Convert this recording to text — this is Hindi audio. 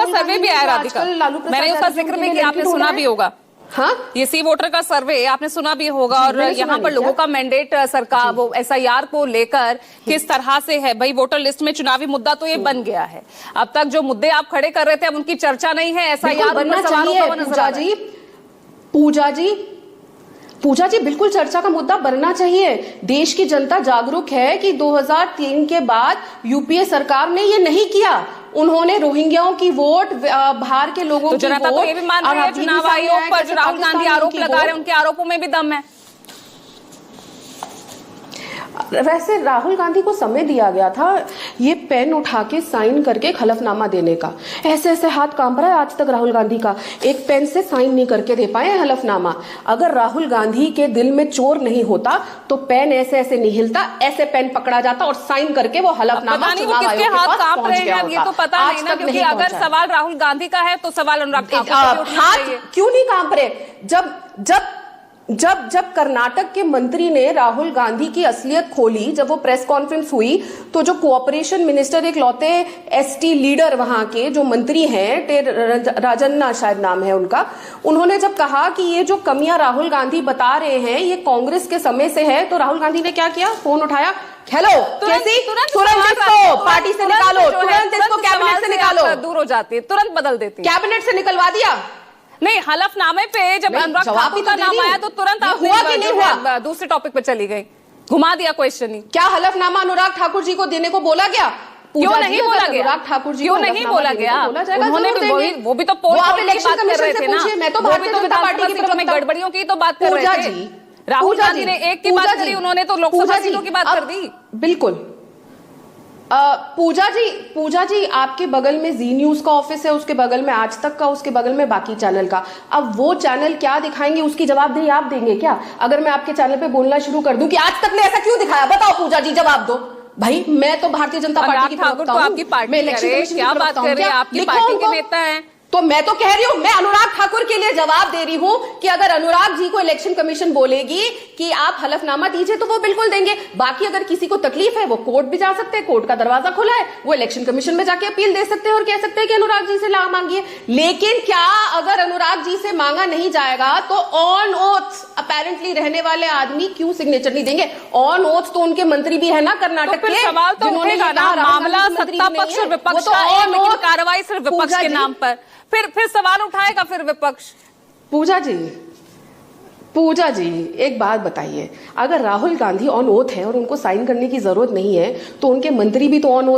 का सर्वे भी आया राधिका, मैंने उसका जिक्र भी किया, आपने सुना भी होगा। हाँ, ये सी वोटर का सर्वे आपने सुना भी होगा। और यहाँ पर लोगों का मैंडेट सरकार वो SIR को लेकर किस तरह से है भाई, वोटर लिस्ट में चुनावी मुद्दा तो ये बन गया है। अब तक जो मुद्दे आप खड़े कर रहे थे अब उनकी चर्चा नहीं है। SIR बनना चाहिए पूजा जी, बिल्कुल चर्चा का मुद्दा बनना चाहिए। देश की जनता जागरूक है कि 2003 के बाद यूपीए सरकार ने ये नहीं किया। उन्होंने रोहिंग्याओं की वोट, बाहर के लोगों की जनता वोट, तो ये भी मान रही है चुनाव आयोग पर जो राहुल गांधी आरोप लगा रहे हैं उनके आरोपों में भी दम है। वैसे राहुल गांधी को समय दिया गया था ये पेन उठा के साइन करके हलफनामा देने का। ऐसे ऐसे हाथ कांप रहा है आज तक राहुल गांधी का, एक पेन से साइन नहीं करके दे पाए हलफनामा। अगर राहुल गांधी के दिल में चोर नहीं होता तो पेन ऐसे ऐसे नहीं हिलता, ऐसे पेन पकड़ा जाता और साइन करके वो हलफनामा चुनाव आयोग के पास पहुंच गया होता। ये तो पता नहीं ना, क्योंकि अगर सवाल राहुल गांधी का है तो सवाल अनुराग ठाकुर पे उठना चाहिए। हाथ क्यों नहीं कांप रहे? जब कर्नाटक के मंत्री ने राहुल गांधी की असलियत खोली, जब वो प्रेस कॉन्फ्रेंस हुई, तो जो कोऑपरेशन मिनिस्टर, एक लौते ST लीडर वहां के जो मंत्री हैं, राजन्ना शायद नाम है उनका, उन्होंने जब कहा कि ये जो कमियां राहुल गांधी बता रहे हैं ये कांग्रेस के समय से है, तो राहुल गांधी ने क्या किया? फोन उठाया, हेलो कैसी, तुरंत इसको पार्टी से निकालो, तुरंत इसको कैबिनेट से निकालो। दूर हो जाती है, तुरंत बदल देती है। कैबिनेट से निकलवा दिया। नहीं, हलफनामे पे जब अनुराग ठाकुर का नाम आया तो तुरंत हुआ कि नहीं हुआ? दूसरे टॉपिक पे चली गई, घुमा दिया क्वेश्चन ही। क्या हलफनामा अनुराग ठाकुर जी को देने को बोला गया? क्यों नहीं बोला गया? अनुराग ठाकुर जी क्यों नहीं बोला गया? उन्होंने वो भी तो पोल खोलने की बात कर रहे थे ना, मैं तो भारतीय जनता पार्टी की में गड़बड़ियों की तो बात कर रहे थे। राहुल गांधी ने एक की बात करी, उन्होंने तो लोकसभा सीटों की बात कर दी। बिल्कुल। पूजा जी, आपके बगल में जी न्यूज का ऑफिस है, उसके बगल में आज तक का, उसके बगल में बाकी चैनल का। अब वो चैनल क्या दिखाएंगे उसकी जवाबदेही आप देंगे क्या? अगर मैं आपके चैनल पे बोलना शुरू कर दूं कि आज तक ने ऐसा क्यों दिखाया, बताओ पूजा जी, जवाब दो भाई। मैं तो भारतीय जनता पार्टी की ठाकुर तो आपकी पार्टी क्या बात कर रहे हैं, आपकी पार्टी के नेता है। तो मैं तो कह रही हूं, मैं अनुराग ठाकुर के लिए जवाब दे रही हूं कि अगर अनुराग जी को इलेक्शन कमीशन बोलेगी कि आप हलफनामा दीजिए तो वो बिल्कुल देंगे। बाकी अगर किसी को तकलीफ है वो कोर्ट भी जा सकते हैं, कोर्ट का दरवाजा खुला है, वो इलेक्शन कमीशन में जाके अपील दे सकते हैं और कह सकते हैं कि अनुराग जी से ला मांगिए। लेकिन क्या अगर अनुराग जी से मांगा नहीं जाएगा तो ऑन ओथ अपेरेंटली रहने वाले आदमी क्यों सिग्नेचर नहीं देंगे? ऑन ओथ तो उनके मंत्री भी है ना कर्नाटक के, सवाल तो उठेगा ना, मामला सत्ता पक्ष और विपक्ष का है, लेकिन कार्रवाई सिर्फ विपक्ष के नाम पर। फिर सवाल उठाएगा फिर विपक्ष। पूजा जी एक बात बताइए, अगर राहुल गांधी ऑन ओथ है और उनको साइन करने की जरूरत नहीं है तो उनके मंत्री भी तो ऑन